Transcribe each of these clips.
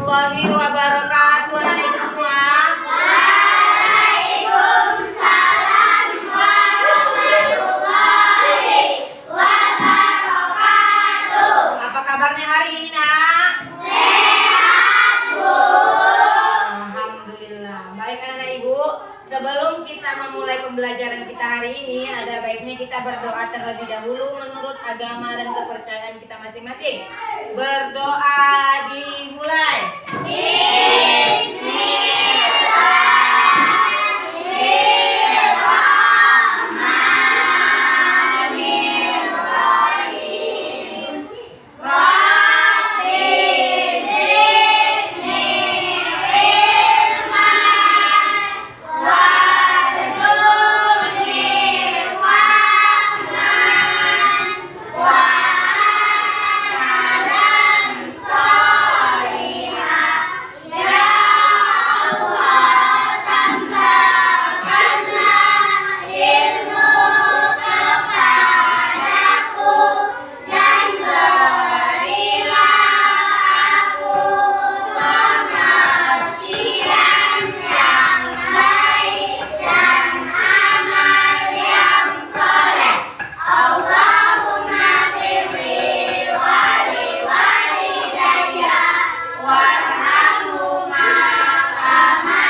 warahmatullahi wabarakatuh. Anak ibu semua. Waalaikumsalam warahmatullahi wabarakatuh. Apa kabarnya hari ini, Nak? Sehat, Bu. Alhamdulillah. Baik anak-anak ibu, sebelum kita memulai pembelajaran kita hari ini, ada baiknya kita berdoa terlebih dahulu menurut agama dan kepercayaan kita masing-masing. Berdoa dimulai. Bismillahirrahmanirrahim. Rabbi zidni ilman warzuqni fahman wa amalan sholihan. Ya Allah, tambahkanlah ilmu kepadaku dan berilah aku pengertian yang baik dan amal yang soleh. Allahumma firli wali walidayya warhamhuma kama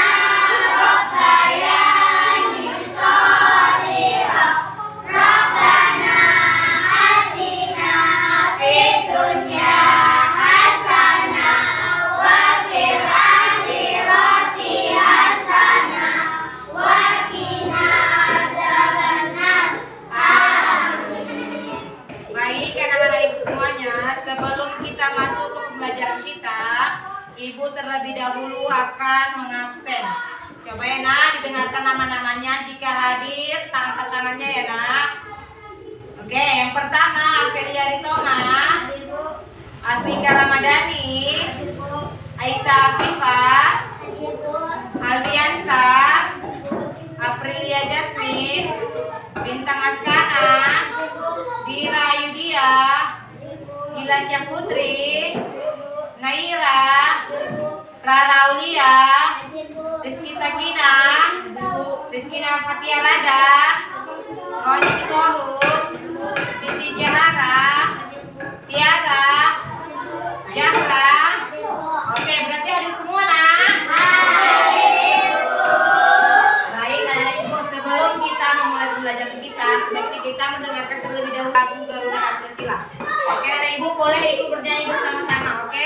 rabbayani sholihan. Rabbana atina fid dunya hasanah wa fil akhirati hasanah wa qina azabannar. Amin. Baik anak-anak ibu semuanya, sebelum kita masuk ke pembelajaran kita, ibu terlebih dahulu akan mengabsen. Coba ya nak, didengarkan nama-namanya. Jika hadir, angkat tangannya ya nak. Oke, yang pertama Afelia Ritonga, Afika Ramadhani, Aisyah Afifah, Aldiansa, Aprilia Jasmine, Bintang Askana, Dira Yudia, Gilasya Putri, Naira, Rara Aulia, Rizky Sakina, Rizkina Fatia Rada, Roni Sitorus, Siti Jahara, Tiara, Jahra. Oke, berarti hadir semua nak? Baik anak-anak ibu, sebelum kita memulai pembelajaran kita, sebaiknya kita mendengarkan terlebih dahulu lagu Garuda Pancasila. Oke anak ibu, boleh ikut bernyanyi bersama-sama, oke?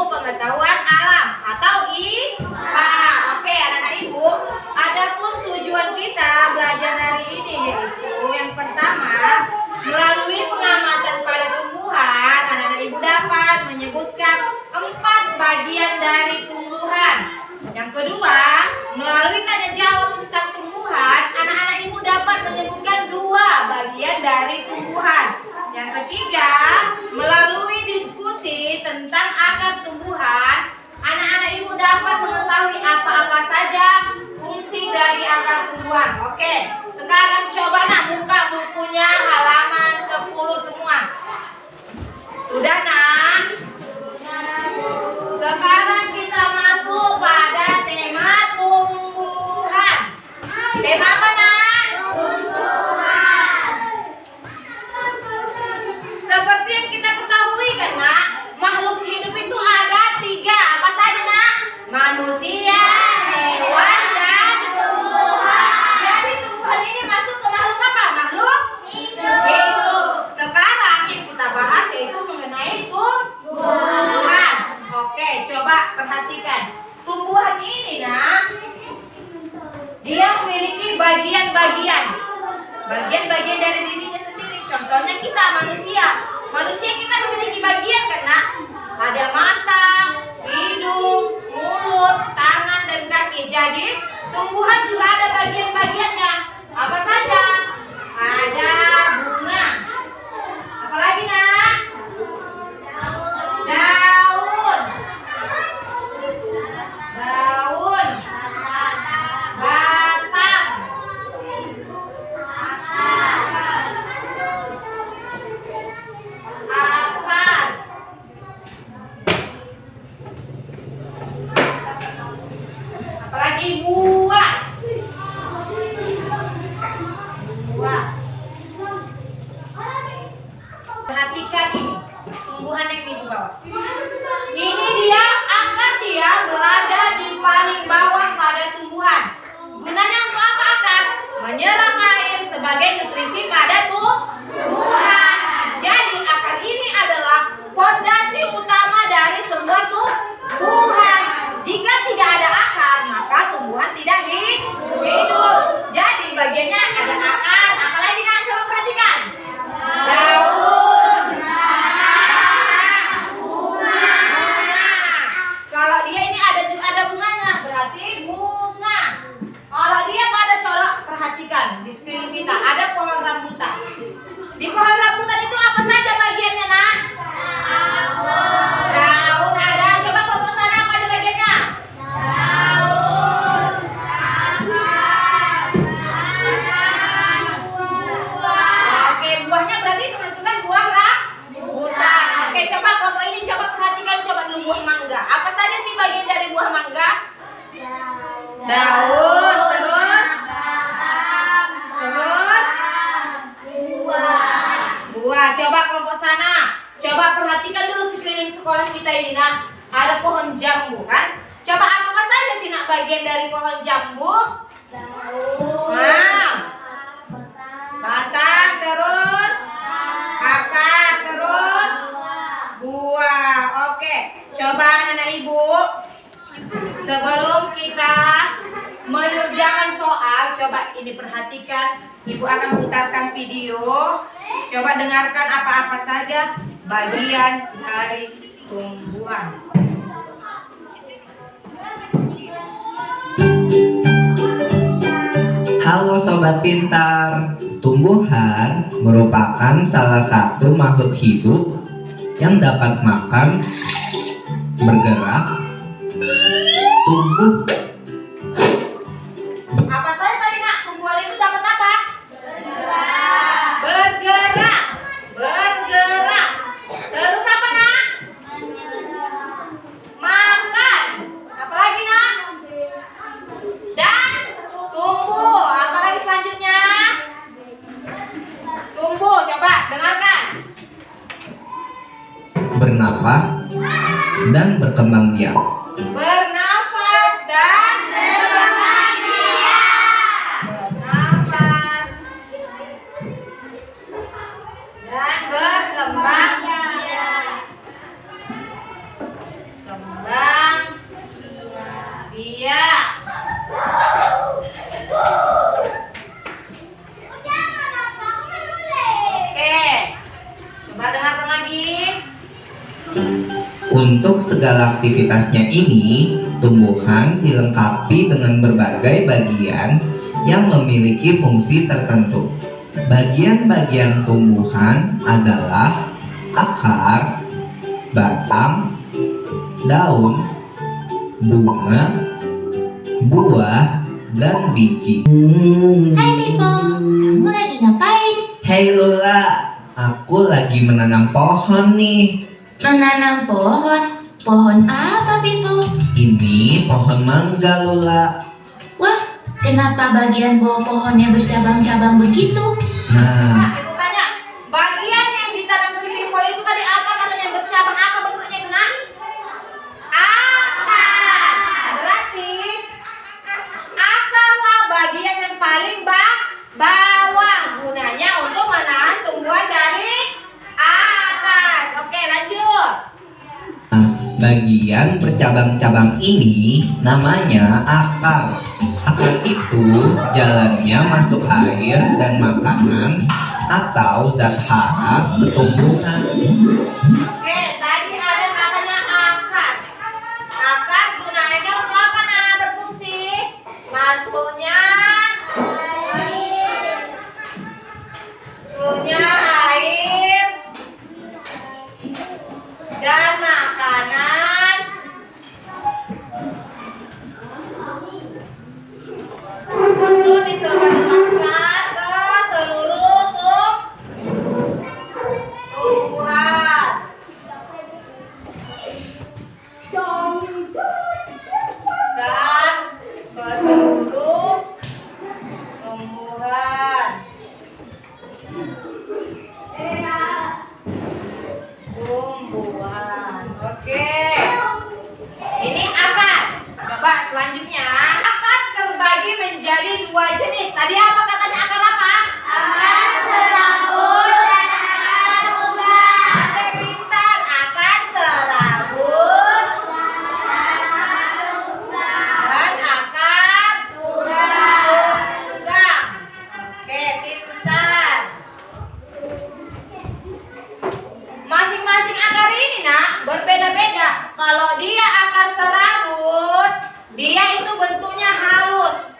Pengetahuan alam atau IPA. Oke anak-anak ibu, adapun tujuan kita belajar hari ini yaitu yang pertama, melalui pengamatan pada tumbuhan, anak-anak ibu dapat menyebutkan 4 bagian dari tumbuhan. Yang kedua, melalui tanya jawab tentang tumbuhan, anak-anak ibu dapat menyebutkan 2 bagian dari tumbuhan. Yang ketiga, melalui diskusi tentang akar tumbuhan, anak-anak ibu dapat mengetahui apa-apa saja fungsi dari akar tumbuhan. Oke, sekarang coba nak buka bukunya halaman 10 semua. Sudah nak? Sekarang kita masuk pada tema tumbuhan. Coba perhatikan. Tumbuhan ini, nak, dia memiliki bagian-bagian dari dirinya sendiri. Contohnya kita manusia. Manusia kita memiliki bagian kan, nak? Ada mata, hidung, mulut, tangan, dan kaki. Jadi tumbuhan juga ada bagian-bagiannya. Apa saja? Ada bunga. Apalagi, nak? Daun. Batang. Akar. Apalagi buah. Perhatikan ini, tumbuhan yang ibu bawa. Ini dia, akar dia berada di paling bawah pada tumbuhan. Gunanya untuk apa akar? Menyerap air sebagai nutrisi pada tumbuhan. Jadi akar ini adalah fondasi utama dari sebuah tumbuhan. Jika tidak ada akar, maka tumbuhan tidak hidup. Jadi bagiannya ada akar. Apalagi nak, coba perhatikan. Daun. Bunga. Kalau dia ini ada bunganya, berarti bunga. Kalau dia pada corak, perhatikan di sekeliling kita ada pohon rambutan. Di pohon rambutan itu apa saja bagiannya, nak? Daun ada. Coba kelompok sana apa ada bagiannya? Daun, oke, buahnya berarti termasukkan buah rambutan. Oke, coba kelompok ini coba perhatikan, coba dulu buah mangga. Apa saja sih bagian dari buah mangga? Daun, terus buah. Coba kelompok sana, coba perhatikan dulu sekeliling sekolah kita ini, nak. Ada pohon jambu kan? Coba apa saja sih, nak, bagian dari pohon jambu? Nah, batang, terus akar, terus buah. Oke, coba anak-anak ibu, sebelum kita mengerjakan soal, coba ini perhatikan. Ibu akan putarkan video. Coba dengarkan apa-apa saja bagian dari tumbuhan. Halo Sobat Pintar, tumbuhan merupakan salah satu makhluk hidup yang dapat makan, bergerak, tumbuh. Apa saja tadi, nak? Tumbuhan itu dapat apa? Bergerak. Terus apa, nak? Makan. Apalagi, nak? Dan tumbuh. Apalagi selanjutnya? Tumbuh. Coba dengarkan. Bernapas dan berkembang biak. Bernafas dan berkembang biak. Bernafas dan berkembang biak. Kembang biak. Oke, coba dengarkan lagi. Untuk segala aktivitasnya ini, tumbuhan dilengkapi dengan berbagai bagian yang memiliki fungsi tertentu. Bagian-bagian tumbuhan adalah akar, batang, daun, bunga, buah, dan biji. Hai Pipo, kamu lagi ngapain? Hei Lola, aku lagi menanam pohon nih. Menanam pohon? Pohon apa Pipo? Ini pohon mangga Lola. Wah, kenapa bagian bawah pohonnya bercabang-cabang begitu? Nah, Ibu tanya, bagian yang ditanam si Pipo itu tadi apa katanya bercabang, apa bentuknya itu, nak? Akar. Berarti akarlah bagian yang paling bawah, gunanya untuk menahan tumbuhan dari atas. Oke, lanjut. Bagian bercabang-cabang ini namanya akar. Akar itu jalannya masuk air dan makanan atau zat hara ke tumbuhan. Oke, tadi ada katanya akar. Akar gunanya untuk apa nah berfungsi? Masuknya air dan makanan untuk disebarluaskan ke seluruh tumbuhan. Dan ke seluruh tumbuhan. Oke. Ini akar. Coba selanjutnya. Akar terbagi menjadi dua jenis. Tadi apa katanya akar apa? Akar serabut dan akar tunggang. Oke, pintar. Akar serabut dan akar tunggang. Oke, pintar. Masing-masing akar ini nak berbeda-beda. Kalau dia akar serabut, dia itu bentuknya halus.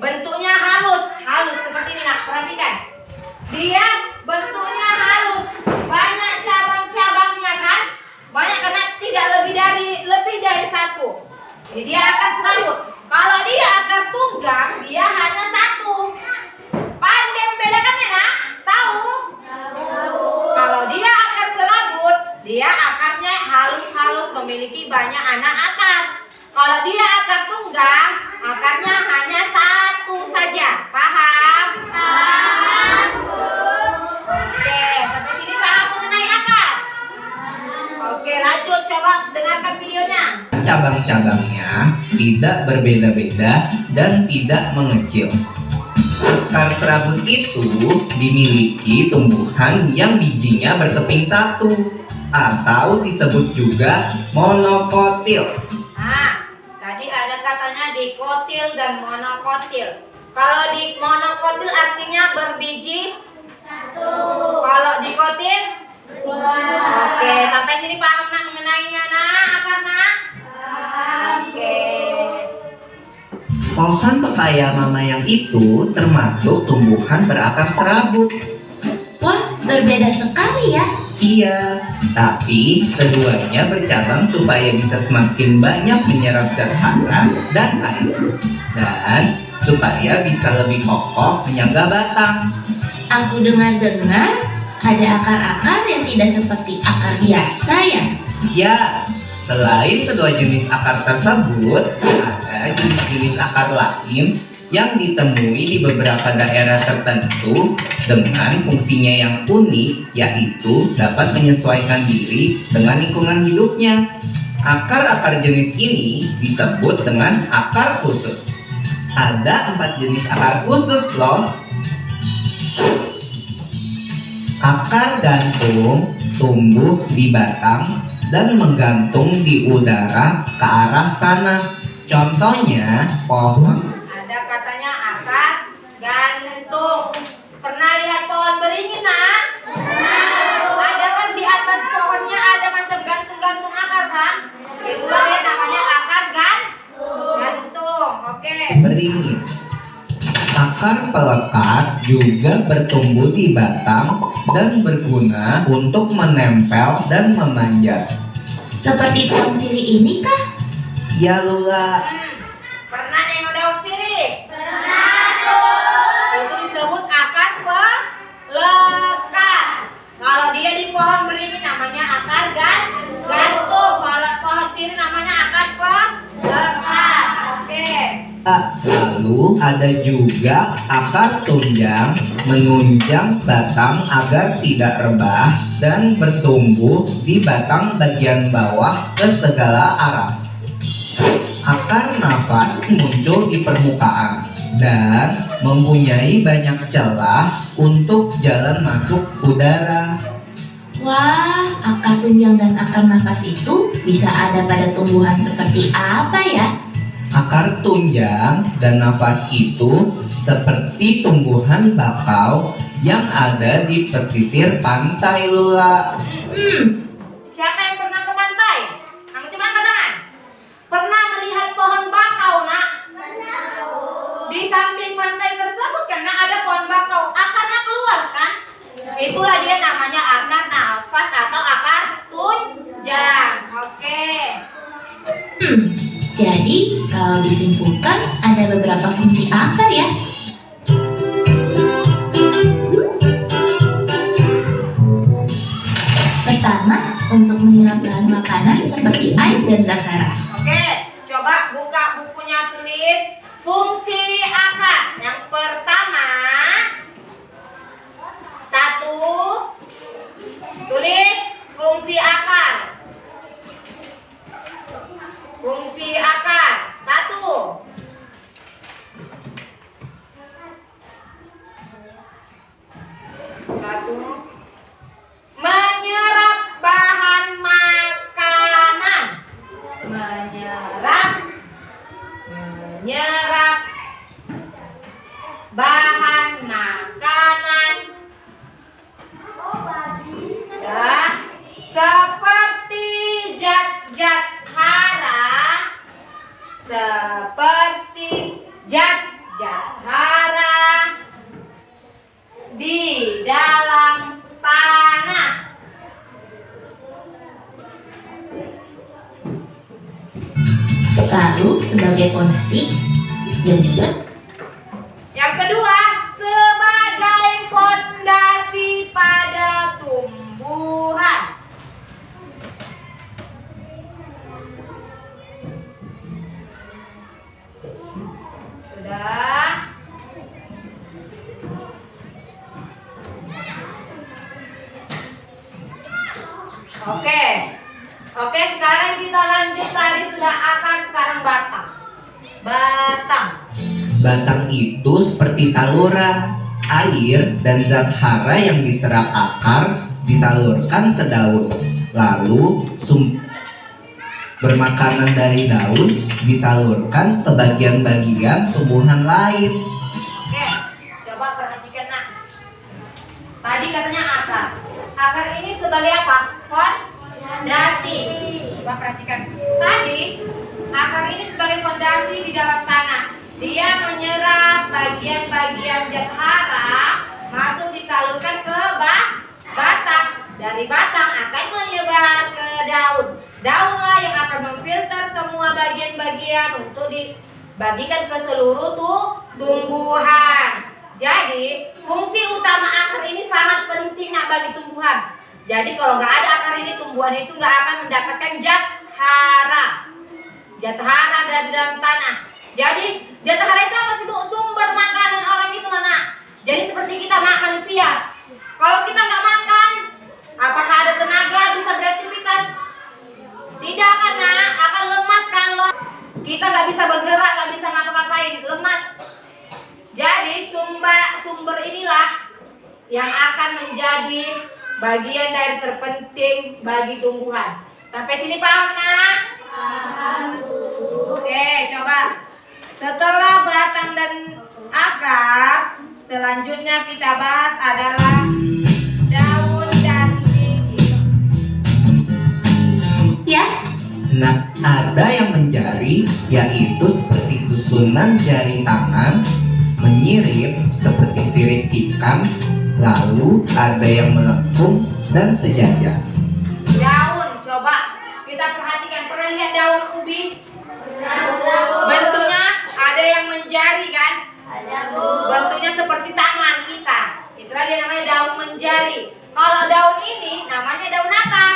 Bentuknya halus seperti ini nak, perhatikan. Dia bentuknya halus, banyak cabang-cabangnya kan? Banyak karena tidak lebih dari satu. Jadi dia akar serabut. Kalau dia akar tunggang, dia hanya satu. Pandai membedakannya nak? Tahu? Kalau dia akar serabut, dia akarnya halus-halus, memiliki banyak anak akar. Kalau dia akar tunggang, akarnya hanya satu saja. Paham? Paham. Oke, sampai sini paham mengenai akar? Oke, lanjut, coba dengarkan videonya. Cabang-cabangnya tidak berbeda-beda dan tidak mengecil. Akar serabut itu dimiliki tumbuhan yang bijinya berkeping satu atau disebut juga monokotil. Nah, tadi ada katanya dikotil dan monokotil. Kalau di monokotil artinya berbiji satu. Kalau dikotil dua. Oke, sampai sini paham nak mengenainya nak, akar nak? Paham. Oke. Pohon pepaya mama yang itu termasuk tumbuhan berakar serabut. Wah, berbeda sekali ya. Iya, tapi keduanya bercabang supaya bisa semakin banyak menyerap zat hara dan air, dan supaya bisa lebih kokoh menyangga batang. Aku dengar-dengar ada akar-akar yang tidak seperti akar biasa ya. Ya, selain kedua jenis akar tersebut, ada jenis-jenis akar lain yang ditemui di beberapa daerah tertentu dengan fungsinya yang unik, yaitu dapat menyesuaikan diri dengan lingkungan hidupnya. Akar-akar jenis ini disebut dengan akar khusus. Ada 4 jenis akar khusus loh. Akar gantung tumbuh di batang dan menggantung di udara ke arah sana. Contohnya pohon. Ada katanya akar gantung. Pernah lihat pohon beringin nak? Ada kan di atas pohonnya ada macam gantung-gantung akar kan? Itulah dia namanya akar gantung. Oke. Beringin. Akar pelekat juga bertumbuh di batang dan berguna untuk menempel dan memanjat. Seperti pohon sirih ini kah? Ya Lula. Pernah nengok daun sirih? Pernah tuh. Itu disebut akar pelekat. Kalau dia di pohon beringin namanya akar gantung. Kalau pohon sirih namanya akar pelekat. Oke. Lalu ada juga akar tunjang menunjang batang agar tidak rebah dan bertumbuh di batang bagian bawah ke segala arah. Akar nafas muncul di permukaan dan mempunyai banyak celah untuk jalan masuk udara. Wah, akar tunjang dan akar nafas itu bisa ada pada tumbuhan seperti apa ya? Akar tunjang dan nafas itu seperti tumbuhan bakau yang ada di pesisir pantai, Lula. Siapa yang pernah ke pantai? Coba angkat tangan. Pernah melihat pohon bakau, nak? Di samping pantai tersebut karena ada pohon bakau, akarnya keluar kan? Itulah dia namanya akar nafas atau akar tunjang. Oke. Jadi kalau disimpulkan ada beberapa fungsi akar ya. Pertama, untuk menyerap bahan makanan seperti air dan zat hara. Oke, coba buka bukunya, tulis fungsi akar. Yang pertama, satu, tulis fungsi akar. Fungsi akar, satu. Satu, menyerap bahan makanan. Menyerap bahan makanan. Ya, seperti zat-zat hara. Seperti zat-zat hara di dalam tanah. Lalu sebagai fondasi, dan juga Yang kedua, sebagai fondasi pada tumbuhan. Sudah. Oke, sekarang kita lanjut. Tadi sudah akar, sekarang batang. Batang itu seperti saluran. Air dan zat hara yang diserap akar disalurkan ke daun. Lalu sumber makanan dari daun disalurkan ke bagian-bagian tumbuhan lain. Oke, coba perhatikan, nak. Tadi katanya akar. Akar ini sebagai apa? Fondasi. Coba perhatikan. Tadi akar ini sebagai fondasi di dalam tanah. Dia menyerap bagian-bagian zat hara, masuk disalurkan ke batang. Dari batang akan menyebar ke daun. Daunlah yang akan memfilter semua bagian-bagian untuk dibagikan ke seluruh tumbuhan. Jadi fungsi utama akar ini sangat penting, nak, bagi tumbuhan. Jadi kalau nggak ada akar ini, tumbuhan itu nggak akan mendapatkan zat hara. Zat hara dari dalam tanah. Jadi zat hara itu apa sih, Bu? Sumber makanan orang itu, nak. Jadi seperti kita, manusia. Kalau kita nggak makan, apakah ada tenaga bisa beraktivitas? Tidak kan, nak? Akan lemas kan lo. Kita nggak bisa bergerak, nggak bisa ngapa-ngapain, lemas. Jadi sumber inilah yang akan menjadi bagian dari terpenting bagi tumbuhan. Sampai sini paham, nak? Oke, coba. Setelah batang dan akar, selanjutnya kita bahas adalah daun dan biji. ya. Nah, ada yang menjari, yaitu seperti susunan jari tangan, menyirip seperti sirip ikan, lalu ada yang melengkung dan sejajar. Daun, coba kita perhatikan. Pernah lihat daun ubi? Bentuknya ada yang menjari kan? Bentuknya seperti tangan kita. Itulah dia namanya daun menjari. Kalau daun ini namanya daun apa?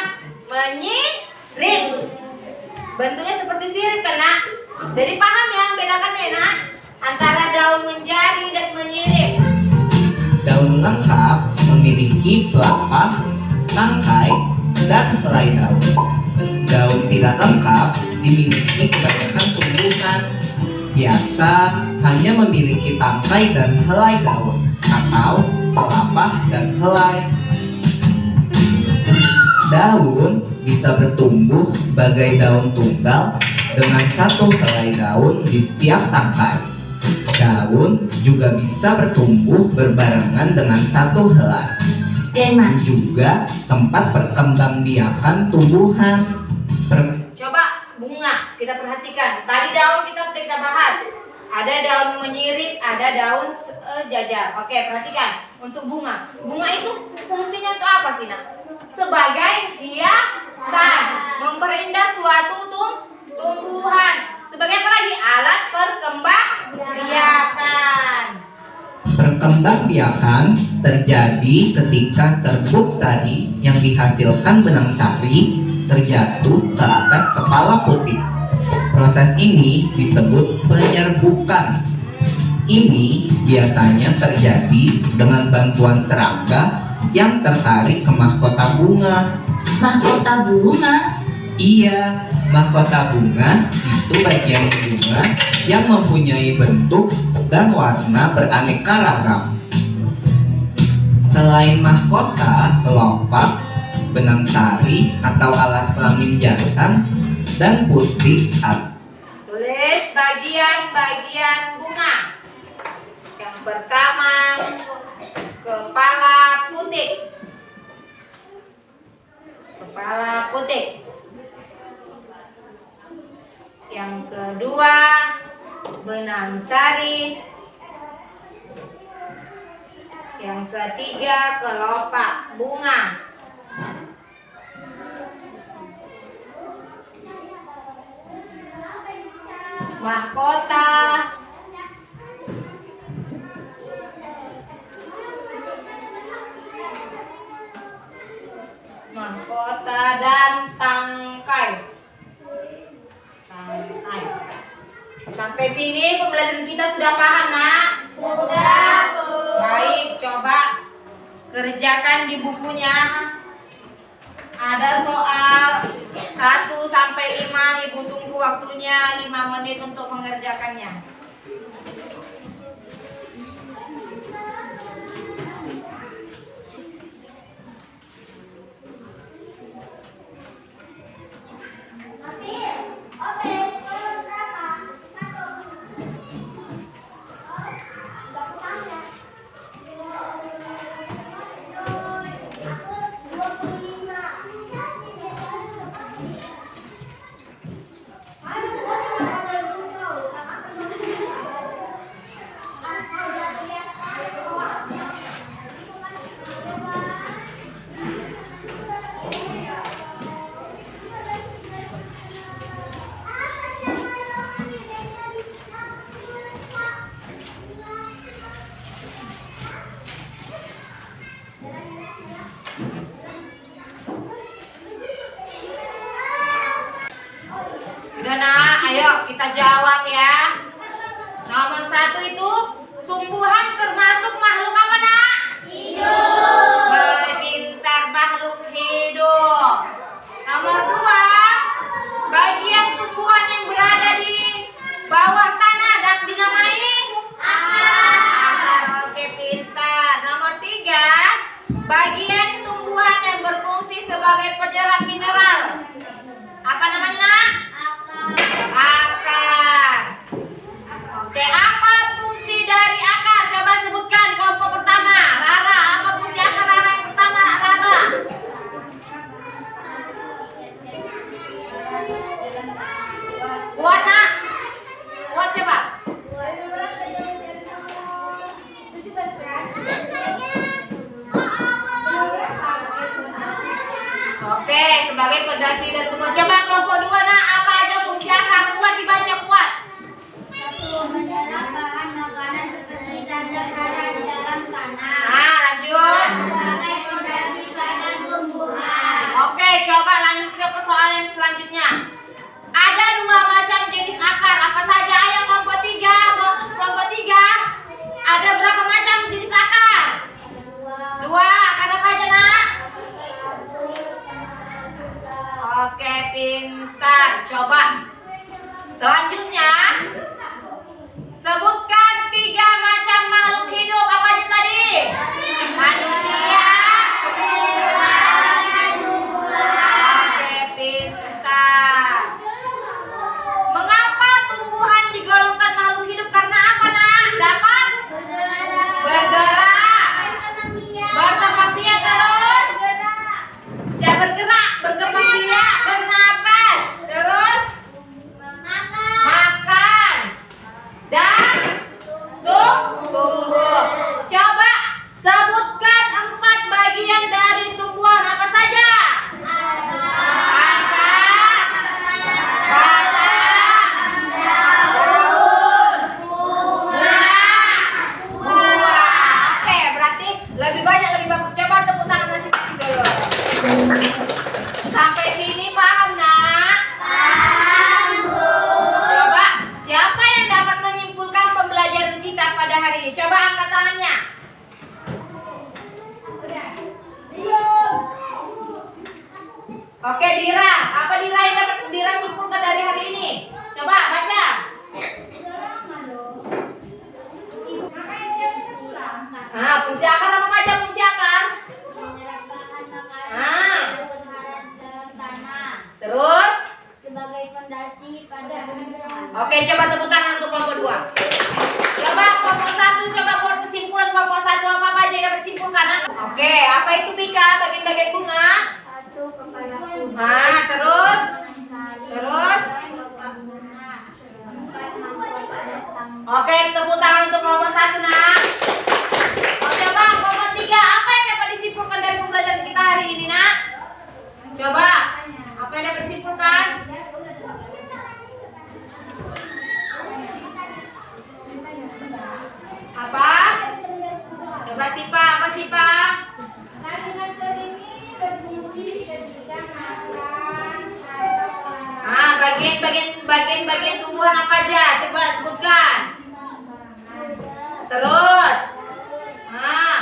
Menyirip. Bentuknya seperti sirip kan, nak? Jadi paham ya bedakannya, nak? Antara daun menjari dan menyirip. Daun lengkap memiliki pelepah, tangkai, dan helai daun. Daun tidak lengkap dimiliki kebanyakan tumbuhan. Biasa hanya memiliki tangkai dan helai daun, atau pelepah dan helai. Daun bisa bertumbuh sebagai daun tunggal dengan satu helai daun di setiap tangkai. Daun juga bisa bertumbuh berbarengan dengan satu helai. Dan Juga tempat perkembangbiakan tumbuhan. Coba bunga, kita perhatikan. Tadi daun kita sudah kita bahas. Ada daun menyirip, ada daun sejajar. Oke, perhatikan. Untuk bunga. Bunga itu fungsinya untuk apa sih, Nak? Sebagai hiasan, memperindah suatu tumbuhan. Sebagai apa lagi? Alat perkembangbiakan. Perkembangbiakan terjadi ketika serbuk sari yang dihasilkan benang sari terjatuh ke atas kepala putik. Proses ini disebut penyerbukan. Ini biasanya terjadi dengan bantuan serangga yang tertarik ke mahkota bunga. mahkota bunga. Iya, mahkota bunga itu bagian bunga yang mempunyai bentuk dan warna beraneka ragam. Selain mahkota, kelopak, benang sari atau alat kelamin jantan, dan putih Tulis bagian-bagian bunga. Yang pertama, kepala putik. Kepala putik. Yang kedua, benang sari. Yang ketiga, kelopak bunga. Mahkota. Mahkota dan tangkai. Sampai sini pembelajaran kita sudah paham, Nak? Sudah, Bu. Baik, coba kerjakan di bukunya. Ada soal 1 sampai 5, Ibu tunggu waktunya 5 menit untuk mengerjakannya. Sudah, Nak, ayo kita jawab ya. Nomor 1 itu tumbuhan termasuk makhluk apa, Nak? Hidup. Pintar, makhluk hidup. Nomor 2, bagian tumbuhan yang berada di bawah tanah dan dinamai akar. Oke, pintar. Nomor 3, bagian tumbuhan yang berfungsi sebagai penyerap mineral. Apa namanya, Nak? Akar. Oke, apa fungsi dari akar? Coba sebutkan kelompok pertama. Rara, apa fungsi akar Rara yang pertama, Rara? Kuat, Nak? Kuat coba. Oke, sebagai perdasi dan tumbuh. Coba kelompok 2, Nak, apa aja fungsi akar? Kuat dibaca, kuat. Menyerap bahan makanan seperti zat-zat hara di dalam tanah. Nah, lanjut. Sebagai fondasi badan tumbuhan. Oke, coba lanjut ke soal yang selanjutnya. Ada 2 macam jenis akar. Apa saja? Ayo kelompok 3. Kelompok 3. Ada berapa macam jenis akar? 2. Akar apa aja, Nak? Oke, pintar. Coba. Selanjutnya, sebutkan 3 macam makhluk hidup. Apa aja tadi? Manusia, hewan, dan tumbuhan. berfondasi pada kebenaran. Oke, coba tepuk tangan untuk kelompok 2. Coba kelompok 1 coba buat kesimpulan kelompok 1 apa aja yang dapat disimpulkan. Oke, apa itu Pika? Bagian-bagian bunga. Satu kepada Tuhan. Nah, terus. Oke, tepuk tangan untuk kelompok 1, Nak. Oke, coba kelompok 3, apa yang dapat disimpulkan dari pembelajaran kita hari ini, Nak? Coba, apa yang dapat disimpulkan? Apa? Coba Sipa, apa Sipa? Kalimat ini berfungsi ketika makan atau Ah, bagian tumbuhan apa aja? Coba sebutkan. Terus. Ah.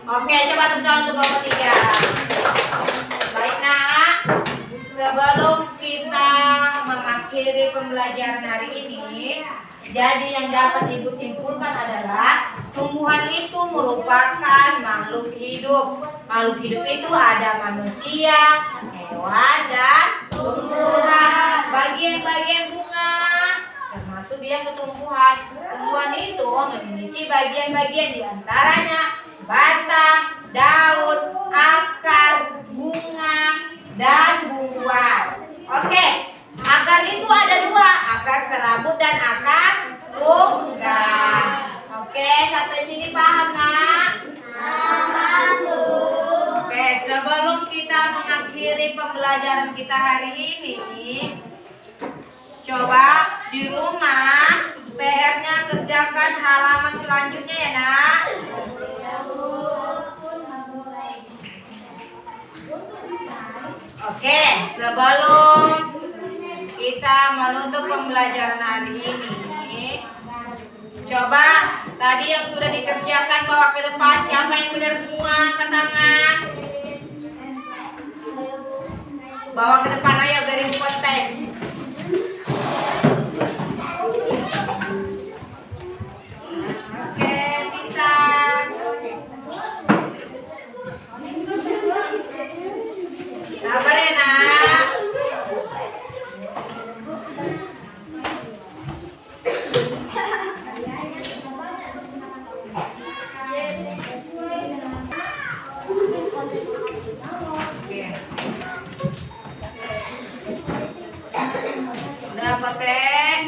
Oke, coba tepuk tangan untuk kelompok 3. Baik, Nak. Sebelum kita mengakhiri pembelajaran hari ini, jadi yang dapat Ibu simpulkan adalah tumbuhan itu merupakan makhluk hidup. Makhluk hidup itu ada manusia, hewan, dan tumbuhan. Bagian-bagian bunga termasuk dia ketumbuhan. Tumbuhan itu memiliki bagian-bagian diantaranya batang, daun, akar, bunga, dan buah. Oke, akar itu ada 2, akar serabut dan akar tunggal. Oke, sampai sini paham, Nak? Oke, sebelum kita mengakhiri pembelajaran kita hari ini, coba di rumah PR-nya kerjakan halaman selanjutnya ya, Nak. Oke, sebelum kita menutup pembelajaran hari ini, coba tadi yang sudah dikerjakan bawa ke depan. Siapa yang benar semua angkat tangan. Bawa ke depan, ayo dari konten. Oke, pintar. Sabar ya, Nak. Udah, Kotek.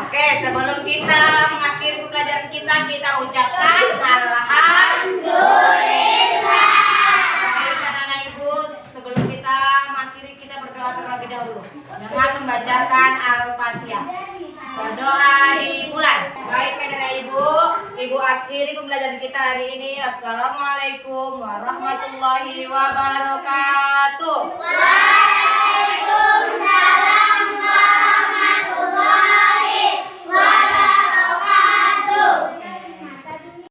Oke, sebelum kita mengakhiri pembelajaran kita ucapkan alhamdulillah. Baik, anak-anak Ibu, sebelum kita mengakhiri kita berdoa terlebih dahulu dengan membacakan Al-Fatihah. Berdoa dimulai. Baik, anak-anak Ibu akhiri pembelajaran kita hari ini. Assalamualaikum warahmatullahi wabarakatuh.